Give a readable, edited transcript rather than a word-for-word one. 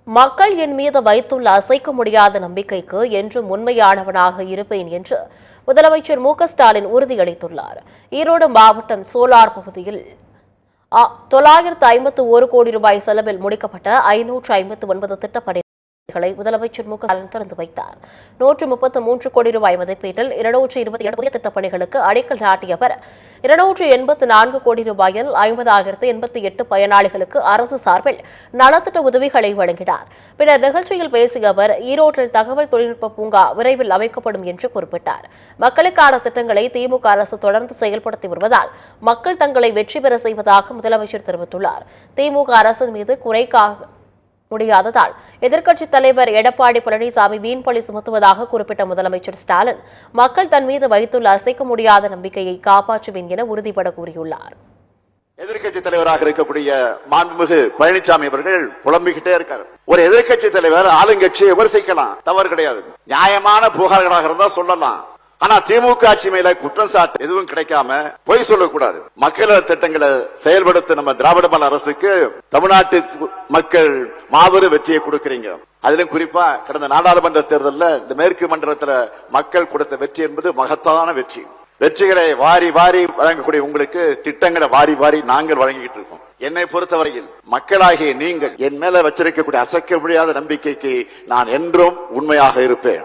மக்கள் என் மீது வைத்துள்ள அசைக்க முடியாத நம்பிக்கைக்கு என்றும் உண்மையானவனாக இருப்பேன் என்று முதலமைச்சர் மு.க.ஸ்டாலின் உறுதியளித்துள்ளார். ஈரோடு மாவட்டம் சோலார் பகுதியில் 951 கோடி ரூபாய் செலவில் முடிக்கப்பட்ட 559 திட்டப்பணிகளை முதலமைச்சர் மு.க.ஸ்டாலின் திறந்து வைத்தார். 133 கோடி ரூபாய் மதிப்பீட்டில் 227 புதிய திட்டப்பணிகளுக்கு அடிக்கல் நாட்டிய அவர் 284 கோடி ரூபாயில் 50,088 பயனாளிகளுக்கு அரசு சார்பில் நலத்திட்ட உதவிகளை வழங்கினார். பின்னர் நிகழ்ச்சியில் பேசிய அவர் ஈரோட்டில் தகவல் தொழில்நுட்ப பூங்கா விரைவில் அமைக்கப்படும் என்று குறிப்பிட்டார். மக்களுக்கான திட்டங்களை திமுக அரசு தொடர்ந்து செயல்படுத்தி வருவதால் மக்கள் தங்களை வெற்றி பெற செய்வதாக முதலமைச்சர் தெரிவித்துள்ளார். திமுக அரசின் மீது குறைக்காக முடியாததால் எதிர்க்கட்சித் தலைவர் எடப்பாடி பழனிசாமி வீண்பழி சுமத்துவதாக குறிப்பிட்ட முதலமைச்சர் ஸ்டாலின் மக்கள் தன் மீது வைத்துள்ள அசைக்க முடியாத நம்பிக்கையை காப்பாற்றுவேன் என உறுதிபட கூறியுள்ளார். எதிர்க்கட்சி தலைவராக இருக்கக்கூடிய மாண்புமிகு பழனிசாமி அவர்கள் புலம்பிக்கிட்டே இருக்காரு. ஒரு எதிர்க்கட்சி தலைவர் ஆளுங்கட்சியை விமர்சிக்கலாம், தவறு கிடையாது. நியாயமான புகார்களாக இருந்தா சொல்லலாம். ஆனா திமுக ஆட்சி மேல குற்றம் சாட்டு எதுவும் கிடைக்காம பொய் சொல்லக்கூடாது. மக்கள் திட்டங்களை செயல்படுத்த நம்ம திராவிட மாடல் அரசுக்கு தமிழ்நாட்டு மக்கள் மாபெரும் வெற்றியை கொடுக்கிறீங்க. அதிலும் குறிப்பா கடந்த நாடாளுமன்ற தேர்தலில் இந்த மேற்கு மண்டலத்துல மக்கள் கொடுத்த வெற்றி என்பது மகத்தான வெற்றி. வெற்றிகளை வாரி வாரி வழங்கக்கூடிய உங்களுக்கு திட்டங்களை வாரி வாரி நாங்கள் வழங்கிட்டு இருக்கோம். என்னை பொறுத்தவரையில் மக்களாகிய நீங்கள் என் மேல வச்சிருக்கக்கூடிய அசைக்க முடியாத நம்பிக்கைக்கு நான் என்றும் உண்மையாக இருப்பேன்.